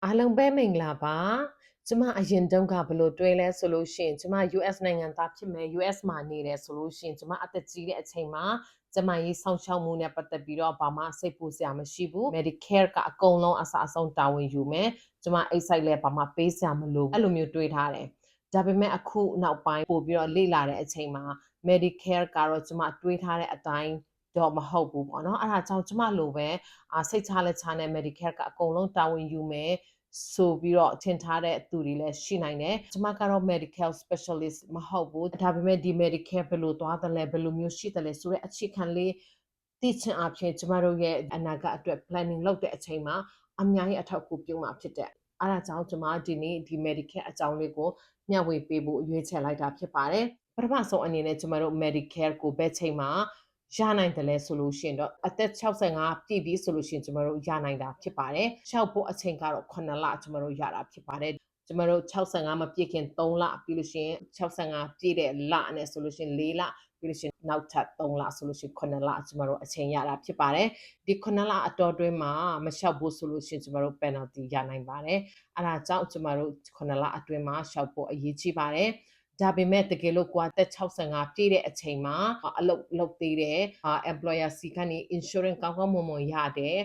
အားလုံးပဲမင်္ဂလာပါကျမအရင်တုန်းကဘလို့တွဲလဲဆိုလို့ရှိရင်ကျမ US နိုင်ငံသားဖြစ်မယ် US မှာနေတယ်ဆိုလို့ရှိရင်ကျမအသက်ကြီးတဲ့အချိန်မှာကျမရေးဆောင်ရှောက်မှုနဲ့ပတ်သက်ပြီးတော့ဘာမှစိတ်ပူစရာမရှိဘူး Medicare ကအကုန်လုံးအစအဆုံးတာဝန်ယူမယ်ကျမအိတ်ဆိုင်လဲဘာမှပေးစရာမလိုဘူးအဲ့လိုမျိုးတွေးထားတယ်ဒါပေမဲ့အခုနောက်ပိုင်းပို့ပြီးတော့လေ့လာတဲ့အချိန်မှာ Medicare ကတော့ကျမတွေးထားတဲ့အတိုင်းတော့မဟုတ်ဘူးပေါ့နော်အဲ့ဒါကြောင့်ကျမလိုပဲစိတ်ချလက်ချနဲ့ Medicare ကအကုန်လုံးတာဝန်ယူမယ်ဆိုပြီးတော့ထင်ထားတဲ့သူတွေလည်းရှိနိုင်တယ်။ကျမကတော့ medical specialist မဟုတ်ဘူး။ဒါပေမဲ့ဒီ Medicare ဘယ်လိုသွားတယ်လဲဘယ်လိုမျိုးရှိတယ်လဲဆိုတဲ့အခြေခံလေးသိချင်အဖြစ်ကျမတို့ရဲ့အနာဂတ်အတွက် planning လုပ်တဲ့အချိန်မှာအများကြီးအထောက်အကူပြုမှာဖြစ်တဲ့။အားကြောင့်ကျမဒီနေ့ဒီ Medicare အကြောင်းလေးကိုမျှဝေပေးဖို့ရွေးချယ်လိုက်တာဖြစ်ပါတယ်။ပထမဆုံးအနေနဲ့ကျမတို့ Medicare ကိုဘယ်ချိန်မှာရနိုင်တယ်လဲဆိုလို့ရှိရင်တော့အသက်65ပြည့်ပြီဆိုလို့ရှိရင်ကျမတို့ရနိုင်တာဖြစ်ပါတယ်။ရှောက်ဖို့အချိန်ကတော့9လကျမတို့ရတာဖြစ်ပါတယ်။ကျမတို့65မပြည့်ခင်3လပြီးလို့ရှိရင်65ပြည့်တဲ့လနဲ့ဆိုလို့ရှိရင်4လပြီးလို့ရှိရင်နောက်ထပ်3လဆိုလို့ရှိရင်9လကျမတို့အချိန်ရတာဖြစ်ပါတယ်။ဒီ9လအတော်တွင်းမှာမလျှောက်ဘူးဆိုလို့ရှိရင်ကျမတို့ penalty ရနိုင်ပါတယ်။အဲ့ဒါကြောင့်ကျမတို့9လအတွင်းမှာလျှောက်ဖို့အရေးကြီးပါတယ်။ဒါပေမဲ့တကယ်လို့ကိုကတက်65ပြည့်တဲ့အချိန်မှာအလုပ်သေးတယ် employer စီကနေ insurance ကောင်းကောင်းမွန်မွန်ရတယ်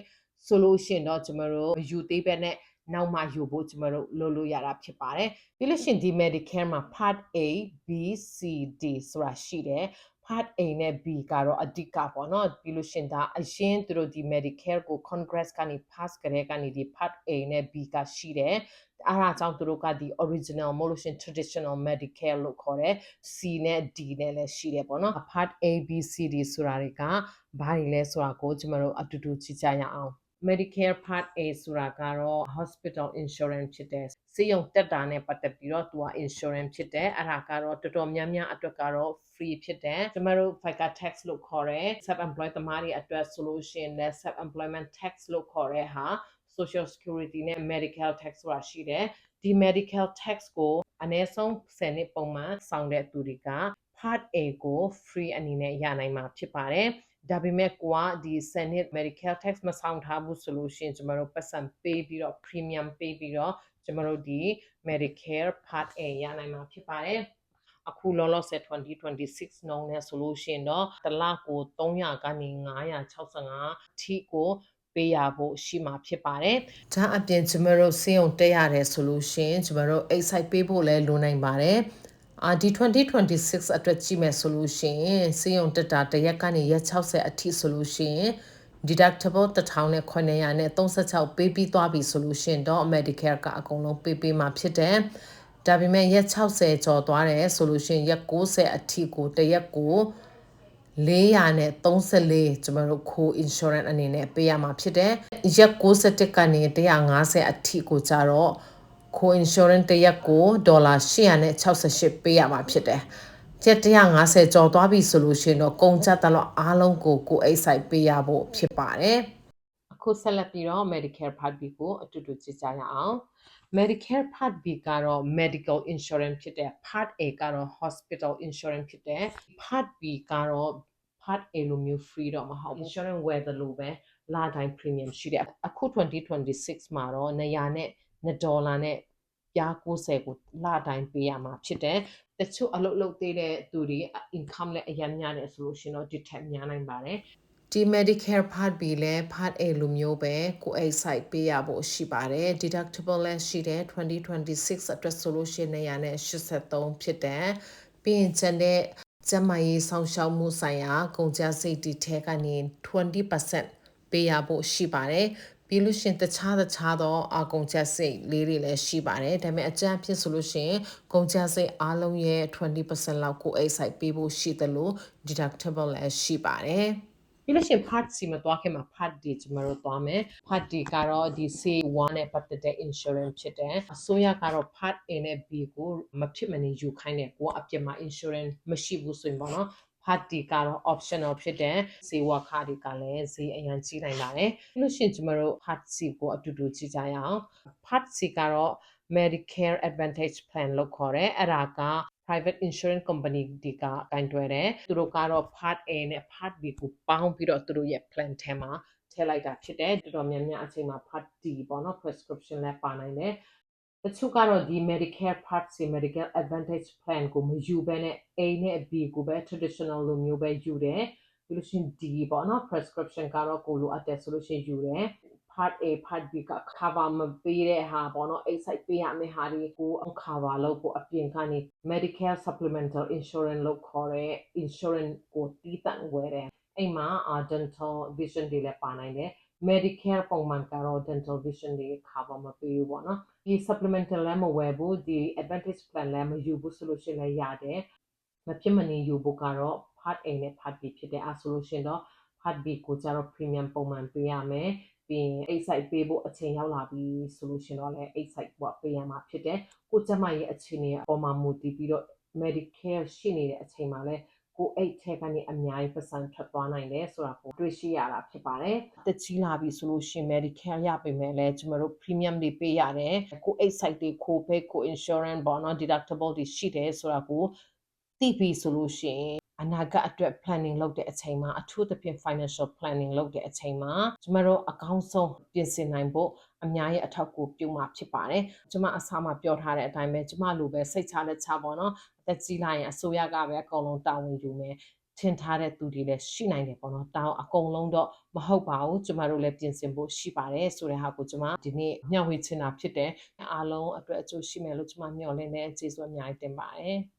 ဆိုလို့ရှိရင်တော့ကျမတို့ယူသေးပဲနဲ့နောက်မှယူဖို့ကျမတို့လုပ်လို့ရတာဖြစ်ပါတယ်ပြီးလို့ရှိရင်ဒီ Medicare မှာ Part A B C D ဆိုတာရှိတယ် Part A နဲ့ B ကတော့အဓိကပေါ့နော်ပြီးလို့ရှိရင်ဒါအရင်သူတို့ဒီ Medicare ကို Congress ကနေ pass ကြတဲ့ကနေဒီ Part A နဲ့ B ကရှိတယ်အားအားကြောင့်သူတို့ကဒီ original မဟုတ်လို့ရှိရင် traditional Medicare လို့ခေါ်တယ် C နဲ့ D နဲ့လည်းရှိတယ်ပေါ့နော် Part A B C D ဆိုတာတွေကဘာတွေလဲဆိုတာကိုကျမတို့အတူတူကြည့်ကြရအောင် Medicare Part A ဆိုတာကတော့ hospital insurance ဖြစ်တယ်ဆေးရုံတက်တာနဲ့ပတ်သက်ပြီးတော့သူက insurance ဖြစ်တယ်အဲ့ဒါကတော့တော်တော်များများအတွက်ကတော့ free ဖြစ်တယ်ကျမတို့ FICA tax လို့ခေါ်တယ် self employed သမားတွေအတွက်ဆိုလို့ရှိရင်လည်း self employment tax လို့ခေါ်တဲ့ဟာ social security နဲ့ medical tax ဆိုတာရှိတယ်ဒီ medical tax ကိုအနည်းဆုံး10နှစ်ပုံမှန်ဆောင်တဲ့သူတွေက Part A ကို free အနေနဲ့ရနိုင်မှာဖြစ်ပါတယ်ဒါပေမဲ့ကိုကဒီ Senate Medicare tax မဆောင်ထားဘူးဆိုလို့ရှိရင်ကျမတို့ပတ်စံပေးပြီးတော့ premium ပေးပြီးတော့ကျမတို့ဒီ Medicare Part A ရနိုင်မှာဖြစ်ပါတယ်အခုလောလောဆယ်2026နှုန်းနဲ့ဆိုလို့ရှိရင်တော့တစ်လကို300ကနေ965ထိကိုပေးရဖို့ရှိမှာဖြစ်ပါတယ်။ဒါအပြင်ကျမတို့စေုံတက်ရတယ်ဆိုလို့ရှိရင်ကျမတို့ excite ပေးဖို့လည်းလိုနိုင်ပါတယ်။ဒီ2026အတွက်ကြည့်မယ်ဆိုလို့ရှိရင်စေုံတက်တာတရက်ကနေရက်60အထိဆိုလို့ရှိရင် deductible 1900နဲ့36ပေးပြီးသွားပြီဆိုလို့ရှိရင်တော့ Medicare ကအကုန်လုံးပေးမှာဖြစ်တယ်။ဒါပေမဲ့ရက်60ကျော်သွားတယ်ဆိုလို့ရှိရင်ရက်90အထိကိုတရက်ကို434ကျမတို့ခို insurance အနေနဲ့ပေးရမှာဖြစ်တယ်ရက်61ကနေ150အထိကိုကြတော့ခို insurance တရက်ကိုဒေါ်လာ868ပေးရမှာဖြစ်တယ်ချက်150ကျော်သွားပြီဆိုလို့ရှိရင်တော့ကုန်ကျတဲ့လောက်အားလုံးကိုအိတ်ဆိုင်ပေးရဖို့ဖြစ်ပါတယ်အခုဆက်လက်ပြီးတော့ Medicare Part B ကိုအတူတူကြည့်ကြရအောင် Medicare Part B ကတော့ medical insurance ဖြစ်တယ် Part A ကတော့ hospital insurance ဖြစ်တယ် Part B ကတော့ Part A လိုမျိုး free တော့မဟုတ်ဘူး insurance ဝယ်တယ်လို့ပဲလတိုင်း premium ရှိတယ်အခု2026မှာတော့100နဲ့$2နဲ့ပြား90ကိုလတိုင်းပေးရမှာဖြစ်တယ်တချို့အလုပ်လုပ်သေးတဲ့သူတွေ income လည်းအရင်များတယ်ဆိုလို့ရှိရင်တော့ဒီထက်များနိုင်ပါတယ်ဒီ Medicare Part B လဲ Part A လိုမျိုးပဲကိုအိတ်ဆိုင်ပေးရဖို့ရှိပါတယ် deductible လဲရှိတယ်2026အတွက်ဆိုလို့ရှိရင်183ဖြစ်တယ်ပြီးရင်ကျန်တဲ့ကျမရေးဆောင်ရှောက်မှုဆိုင်ရာကုန်ကျစရိတ်တွေထဲကနေ20%ပေးရဖို့ရှိပါတယ်ပြီးလို့ရှင်တခြားသောကုန်ကျစရိတ်လေးတွေလည်းရှိပါတယ်ဒါပေမဲ့အကြမ်းဖြစ်ဆိုလို့ရှင်ကုန်ကျစရိတ်အားလုံးရဲ့20%လောက်ကိုအိတ်ဆိုင်ပေးဖို့ရှိတယ်လို့ deductible လည်းရှိပါတယ်ပြီးလို့ရှိရင် Part C မှာသွားခင်မှာ Part D ကျမတို့သွားမယ် Part D ကတော့ဒီ C1 နဲ့ပတ်သက်တဲ့ insurance ဖြစ်တယ်အစိုးရကတော့ Part A နဲ့ B ကိုမဖြစ်မနေယူခိုင်းတယ်ကိုကအပြစ်မှာ insurance မရှိဘူးဆိုရင်ပေါ့နော် Part D ကတော့ optional ဖြစ်တယ်ဈေးဝါခတွေကလည်းဈေးအရင်ကြီးနိုင်ပါတယ်ပြီးလို့ရှိရင်ကျမတို့ Part C ကိုအတူတူကြည့်ကြရအောင် Part C ကတော့ Medicare Advantage Plan လို့ခေါ်တယ်အဲ့ဒါကprivate insurance company တွေကကင်တွယ်တယ်သူတို့ကတော့ Part A နဲ့ Part B ကိုပေါင်းပြီးတော့သူတို့ရဲ့ plan ထဲမှာထ ထည့်လိုက်တာဖြစ်တယ်တော်တော်များများအချိန်မှာ Part D ပေါ့နော် prescription လည်းပါနိုင်တယ်တချို့ကတော့ဒီ Medicare Part C Medical Advantage Plan ကိုမယူဘဲနဲ့ A နဲ့ B ကိုပဲ traditional လိုမျိုးပဲယူတယ်ပြီးလို့ရှိရင် D ပေါ့နော် prescription ကတော့ကိုလိုအပ်တယ်ဆိုလို့ရှိရင်ယူတယ် Part A Part B က cover မပေးတဲ့ဟာပေါ့နော် A side ပေးရမယ့်ဟာတွေကို cover လုပ်ဖို့အပြင်ကနေ Medicare Supplemental Insurance လို့ခေါ်တဲ့ insurance ကိုတီးတန့်ဝယ်တယ်အဲ့မှာ dental vision တွေလည်းပါနိုင်တယ် Medicare ပုံမှန်ကတော့ dental vision တွေ cover မပေးဘူးပေါ့နော်ဒီ supplemental လည်းမဝယ်ဘူးဒီ advantage plan လည်းမယူဘူးဆိုလို့ရှိရင်လည်းရတယ်မဖြစ်မနေယူဖို့ကတော့ Part A နဲ့ Part B ဖြစ်တယ်အဲ့ဆိုလို့ရှိရင်တော့ Part B ကိုကျတော့ premium ပုံမှန်ပေးရမယ်ပြီးရင် 8 site ပေးဖို့အချိန်ရောက်လာပြီဆိုလို့ရှိရင်တော့လည်း8 site ပေါ့ပေးရမှာဖြစ်တယ်ကိုကျမရဲ့အခြေအနေအပေါ်မှာမူတည်ပြီးတော့ Medicare ရှိနေတဲ့အချိန်မှာလည်းကိုအိတ်ထဲကနေအများကြီးပတ်စံထွက်သွားနိုင်တယ်ဆိုတာကိုတွေ့ရှိရတာဖြစ်ပါတယ်။တက်ကြီးလာပြီဆိုလို့ရှိရင် Medicare ရပေမဲ့လည်းကျမတို့ premium တွေပေးရတယ်။ကိုအိတ် site တွေကိုပဲကို insurance ပေါ့နော် deductible တွေရှိတယ်ဆိုတာကိုသိပြီဆိုလို့ရှိရင်အနာဂတ်အတွက် planning လုပ်တဲ့အချိန်မှာအထူးသဖြင့် financial planning လုပ်တဲ့အချိန်မှာကျမတို့အကောင်းဆုံးပြင်ဆင်နိုင်ဖို့အများကြီးအထောက်အကူပြုမှာဖြစ်ပါတယ်။ကျမအစားမှာပြောထားတဲ့အတိုင်းပဲကျမလိုပဲစိတ်ချလက်ချပေါ့နော်။အသက်ကြီးလာရင်အစိုးရကပဲအကုန်လုံးတာဝန်ယူမယ်။ထင်ထားတဲ့သူတွေလည်းရှိနိုင်တယ်ပေါ့နော်။တောင်းအကုန်လုံးတော့မဟုတ်ပါဘူး။ကျမတို့လည်းပြင်ဆင်ဖို့ရှိပါတယ်ဆိုတဲ့ဟာကိုကျမဒီနေ့မျှဝေချင်တာဖြစ်တယ်။အားလုံးအတွက်အကျိုးရှိမယ်လို့ကျမမျှော်လင့်တဲ့ကျေးဇူးအများကြီးတင်ပါတယ်။